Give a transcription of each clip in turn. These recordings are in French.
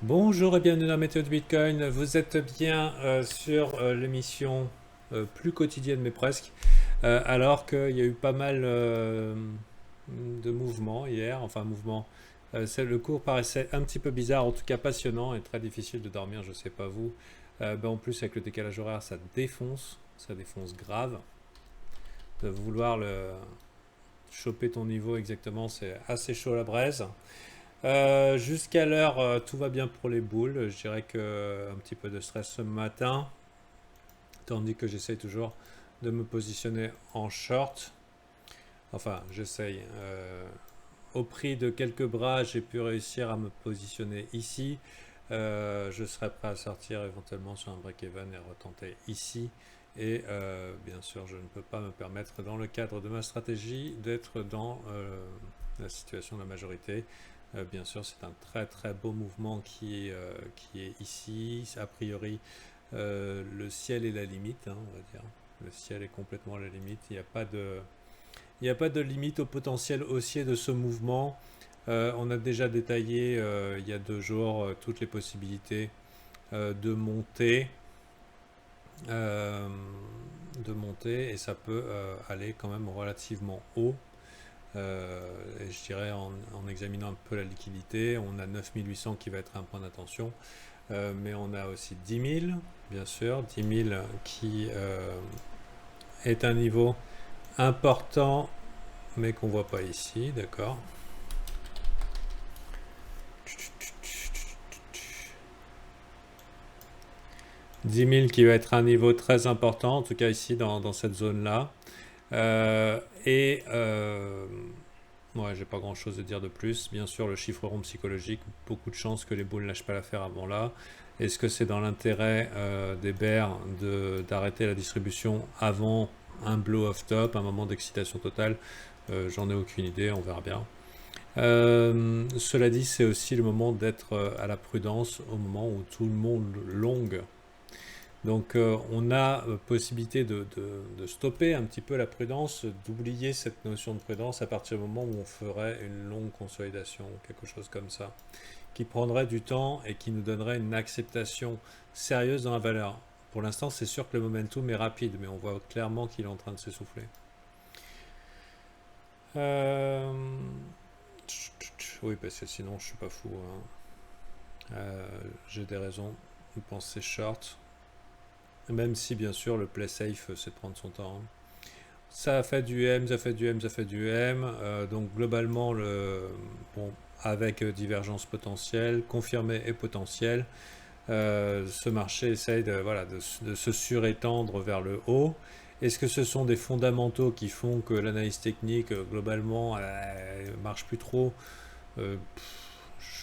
Bonjour et bienvenue dans la météo de Bitcoin. Vous êtes bien sur l'émission plus quotidienne mais presque, alors qu'il y a eu pas mal de mouvements hier, enfin mouvements. Le cours paraissait un petit peu bizarre, en tout cas passionnant et très difficile de dormir, je sais pas vous. En plus avec le décalage horaire ça défonce grave. De vouloir choper ton niveau exactement, c'est assez chaud à la braise. Jusqu'à l'heure, tout va bien pour les boules. Je dirais que un petit peu de stress ce matin, tandis que j'essaye toujours de me positionner en short. Enfin, j'essaye. Au prix de quelques bras, j'ai pu réussir à me positionner ici. Je serais prêt à sortir éventuellement sur un break-even et retenter ici. Et bien sûr, je ne peux pas me permettre, dans le cadre de ma stratégie, d'être dans la situation de la majorité. Bien sûr, c'est un très très beau mouvement qui est ici. A priori, le ciel est la limite, hein, on va dire. Le ciel est complètement la limite. Il n'y a pas de limite au potentiel haussier de ce mouvement. On a déjà détaillé il y a 2 jours toutes les possibilités de monter, euh, et ça peut aller quand même relativement haut. Et je dirais en examinant un peu la liquidité, on a 9800 qui va être un point d'attention, mais on a aussi 10 000, bien sûr, 10 000 qui est un niveau important, mais qu'on ne voit pas ici, d'accord. 10 000 qui va être un niveau très important, en tout cas ici dans cette zone-là. Euh, et ouais, j'ai pas grand-chose à dire de plus. Bien sûr, le chiffre rond psychologique, beaucoup de chances que les boules ne lâchent pas l'affaire avant là. Est-ce que c'est dans l'intérêt des bears d'arrêter la distribution avant un blow-off top, un moment d'excitation totale? J'en ai aucune idée, on verra bien. Cela dit, c'est aussi le moment d'être à la prudence au moment où tout le monde long. Donc on a possibilité de stopper un petit peu la prudence, d'oublier cette notion de prudence à partir du moment où on ferait une longue consolidation, quelque chose comme ça, qui prendrait du temps et qui nous donnerait une acceptation sérieuse dans la valeur. Pour l'instant, c'est sûr que le momentum est rapide, mais on voit clairement qu'il est en train de s'essouffler. Euh, Oui, parce que sinon, je suis pas fou, hein. J'ai des raisons de penser short, même si bien sûr le play safe, c'est de prendre son temps, hein. Ça a fait du M, ça fait du M, ça fait du M. Donc globalement, bon, avec divergence potentielle, confirmée et potentielle, ce marché essaye voilà, de se surétendre vers le haut. Est-ce que ce sont des fondamentaux qui font que l'analyse technique, globalement, marche plus trop? Euh,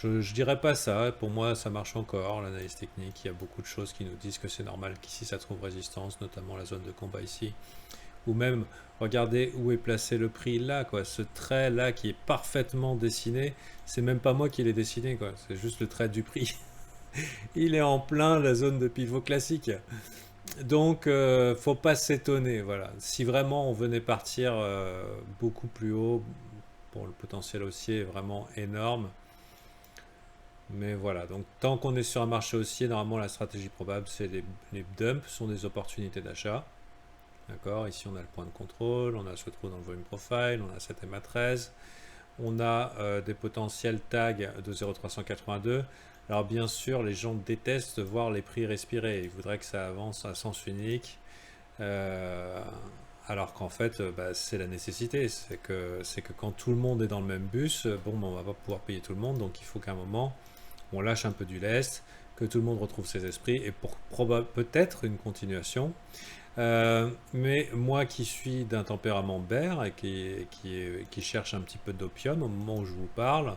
je dirais pas ça. Pour moi, ça marche encore, l'analyse technique. Il y a beaucoup de choses qui nous disent que c'est normal qu'ici ça trouve résistance, notamment la zone de combat ici. Ou même, regardez où est placé le prix là, quoi. Ce trait là qui est parfaitement dessiné, c'est même pas moi qui l'ai dessiné, quoi. C'est juste le trait du prix. Il est en plein la zone de pivot classique. Donc, faut pas s'étonner, voilà. Si vraiment on venait partir beaucoup plus haut, bon, le potentiel haussier est vraiment énorme. Mais voilà, donc tant qu'on est sur un marché haussier, normalement la stratégie probable, c'est les dumps sont des opportunités d'achat. D'accord, ici on a le point de contrôle, on a ce trou dans le volume profile, on a cette MA13, on a des potentiels tags de 0,382. Alors bien sûr, les gens détestent voir les prix respirer, ils voudraient que ça avance à sens unique, euh, alors qu'en fait, c'est la nécessité, c'est que quand tout le monde est dans le même bus, bon, on va pas pouvoir payer tout le monde, donc il faut qu'à un moment, on lâche un peu du lest, que tout le monde retrouve ses esprits, et pour peut-être une continuation. Mais moi qui suis d'un tempérament bear et qui cherche un petit peu d'opium au moment où je vous parle,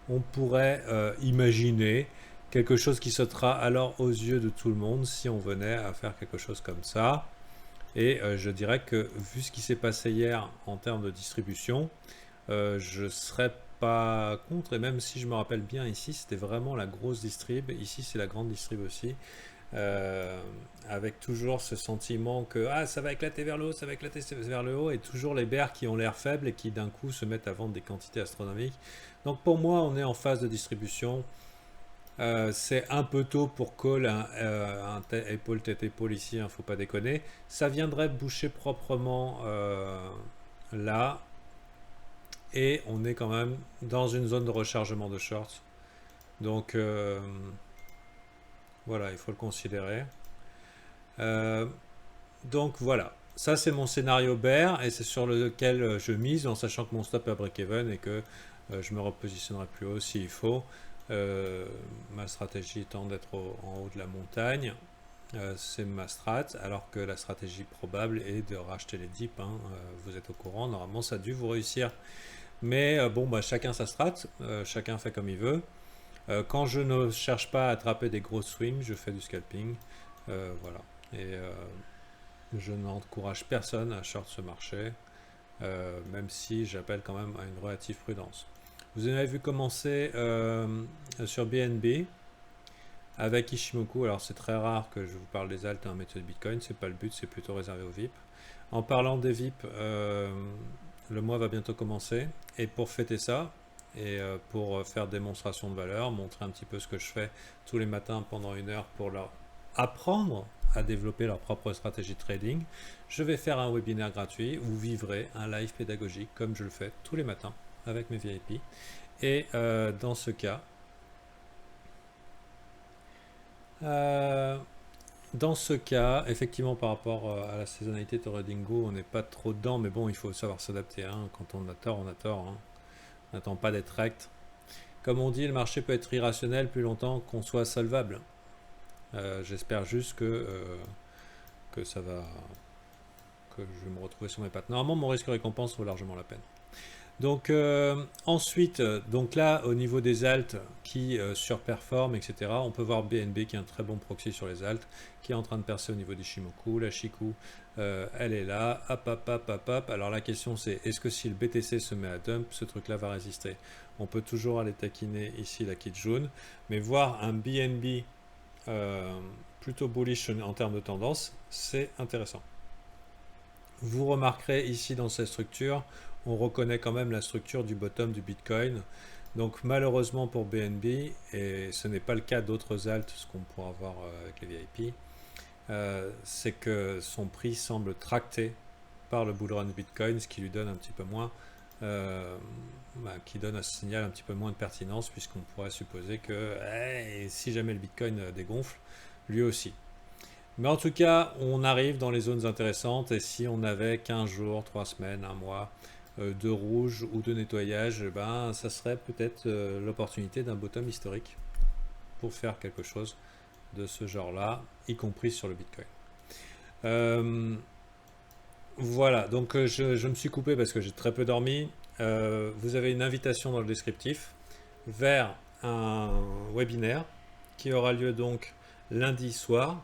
on pourrait imaginer quelque chose qui sautera alors aux yeux de tout le monde si on venait à faire quelque chose comme ça. Et je dirais que vu ce qui s'est passé hier en termes de distribution, je serais pas contre. Et même si je me rappelle bien ici, c'était vraiment la grosse distrib. Ici, c'est la grande distrib aussi. Euh, Avec toujours ce sentiment que ah, ça va éclater vers le haut, ça va éclater vers le haut, et toujours les bears qui ont l'air faibles et qui d'un coup se mettent à vendre des quantités astronomiques. Donc pour moi, on est en phase de distribution. C'est un peu tôt pour call épaule tête épaule ici, faut pas déconner. Ça viendrait boucher proprement là, et on est quand même dans une zone de rechargement de shorts. Donc voilà, il faut le considérer. Euh, donc voilà, ça c'est mon scénario bear et c'est sur lequel je mise en sachant que mon stop est à break-even et que je me repositionnerai plus haut s'il faut. Ma stratégie étant d'être en haut de la montagne, c'est ma strat, alors que la stratégie probable est de racheter les dips. Vous êtes au courant, normalement ça a dû vous réussir. Mais bon, bah, chacun sa strat, chacun fait comme il veut. Quand je ne cherche pas à attraper des gros swings, je fais du scalping. Voilà. Et je n'encourage personne à short ce marché, même si j'appelle quand même à une relative prudence. Vous en avez vu commencer sur BNB avec Ishimoku. Alors c'est très rare que je vous parle des alts en méthode Bitcoin, c'est pas le but, c'est plutôt réservé aux VIP. En parlant des VIP, le mois va bientôt commencer et pour fêter ça et pour faire démonstration de valeur, montrer un petit peu ce que je fais tous les matins pendant 1 heure pour leur apprendre à développer leur propre stratégie de trading, je vais faire un webinaire gratuit où vous vivrez un live pédagogique comme je le fais tous les matins avec mes VIP. Et dans ce cas, effectivement, par rapport à la saisonnalité de Tradingo, on n'est pas trop dedans, mais bon, il faut savoir s'adapter. Quand on a tort, on a tort. On n'attend pas d'être rect. Comme on dit, le marché peut être irrationnel plus longtemps qu'on soit solvable. J'espère juste que ça va, que je vais me retrouver sur mes pattes. Normalement, mon risque-récompense vaut largement la peine. Donc ensuite, donc là au niveau des alts qui surperforment, etc., on peut voir BNB qui est un très bon proxy sur les alts, qui est en train de percer au niveau d'Ishimoku. La Shiku, elle est là, hop, hop, hop, hop, hop. Alors la question c'est, est-ce que si le BTC se met à dump, ce truc-là va résister? On peut toujours aller taquiner ici la Kijun, mais voir un BNB plutôt bullish en termes de tendance, c'est intéressant. Vous remarquerez ici dans cette structure, on reconnaît quand même la structure du bottom du Bitcoin. Donc malheureusement pour BNB, et ce n'est pas le cas d'autres alts, ce qu'on pourra voir avec les VIP, c'est que son prix semble tracté par le bull run Bitcoin, ce qui lui donne un petit peu moins, qui donne un signal un petit peu moins de pertinence, puisqu'on pourrait supposer que si jamais le Bitcoin dégonfle, lui aussi. Mais en tout cas, on arrive dans les zones intéressantes et si on avait 15 jours, 3 semaines, un mois de rouge ou de nettoyage, ben, ça serait peut-être l'opportunité d'un bottom historique pour faire quelque chose de ce genre-là, y compris sur le Bitcoin. Voilà, donc je me suis coupé parce que j'ai très peu dormi. Vous avez une invitation dans le descriptif vers un webinaire qui aura lieu donc lundi soir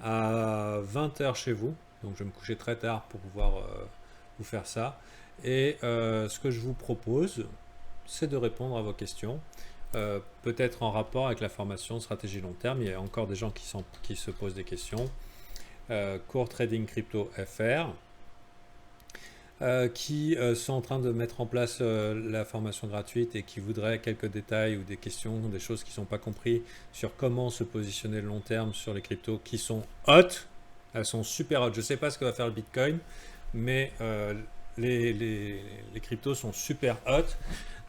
à 20 h chez vous. Donc je vais me coucher très tard pour pouvoir vous faire ça. Et ce que je vous propose, c'est de répondre à vos questions. Peut-être en rapport avec la formation stratégie long terme. Il y a encore des gens qui se posent des questions. Cours Trading Crypto FR. Qui sont en train de mettre en place la formation gratuite et qui voudraient quelques détails ou des questions, des choses qui ne sont pas comprises sur comment se positionner le long terme sur les cryptos qui sont hot. Elles sont super hot. Je ne sais pas ce que va faire le Bitcoin, mais les cryptos sont super hot.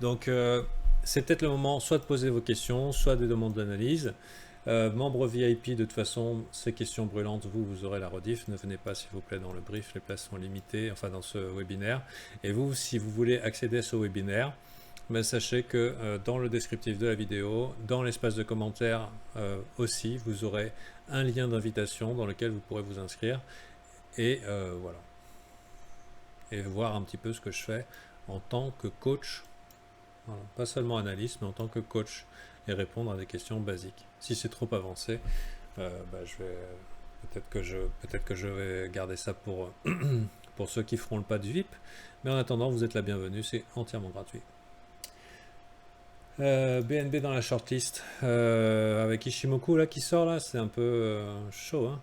Donc c'est peut-être le moment soit de poser vos questions, soit des demandes d'analyse. Membre VIP, de toute façon, ces questions brûlantes, vous aurez la rediff. Ne venez pas, s'il vous plaît, dans le brief. Les places sont limitées, enfin dans ce webinaire. Et vous, si vous voulez accéder à ce webinaire, ben, sachez que dans le descriptif de la vidéo, dans l'espace de commentaires aussi, vous aurez un lien d'invitation dans lequel vous pourrez vous inscrire. Et voilà. Et voir un petit peu ce que je fais en tant que coach. Voilà. Pas seulement analyste, mais en tant que coach. Et répondre à des questions basiques. Si c'est trop avancé, je vais peut-être que je vais garder ça pour, pour ceux qui feront le pas du VIP. Mais en attendant, vous êtes la bienvenue, c'est entièrement gratuit. BNB dans la shortlist avec Ishimoku là qui sort là, c'est un peu chaud, hein.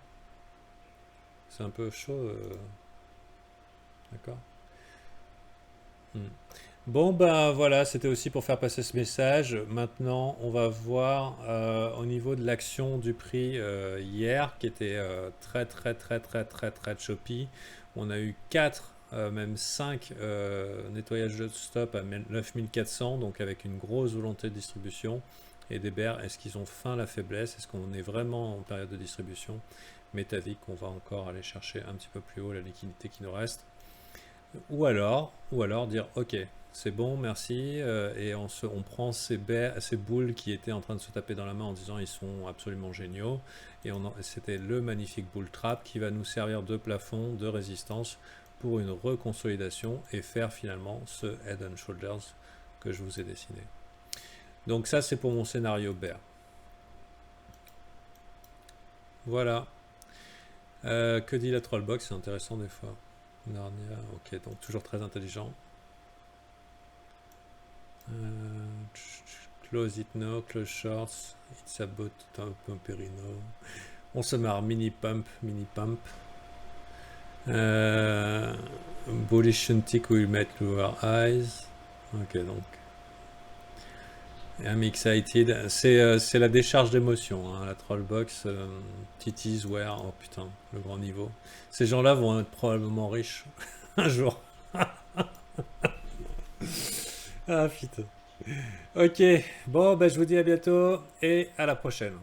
C'est un peu chaud, d'accord. Bon, ben voilà, c'était aussi pour faire passer ce message. Maintenant, on va voir au niveau de l'action du prix hier, qui était très, très, très, très, très, très choppy. On a eu 4, même 5 nettoyages de stop à 9400, donc avec une grosse volonté de distribution. Et des bears, est-ce qu'ils ont faim la faiblesse? Est-ce qu'on est vraiment en période de distribution? M'est avis qu'on va encore aller chercher un petit peu plus haut la liquidité qui nous reste. Ou alors dire ok, c'est bon, merci, et on prend ces boules qui étaient en train de se taper dans la main en disant ils sont absolument géniaux, et c'était le magnifique bull trap qui va nous servir de plafond, de résistance pour une reconsolidation et faire finalement ce head and shoulders que je vous ai dessiné. Donc ça c'est pour mon scénario bear. Voilà. Que dit la trollbox? C'est intéressant des fois. Narnia, ok, donc toujours très intelligent. Close it now, close shorts, it's about pumperino. On se marre, mini pump, mini pump. Bullish tick will make lower eyes. Ok, donc. I'm excited. C'est la décharge d'émotion, hein, la trollbox. Titties, where, oh putain, le grand niveau. Ces gens-là vont être probablement riches un jour. Ah putain. Ok, bon, bah, je vous dis à bientôt et à la prochaine.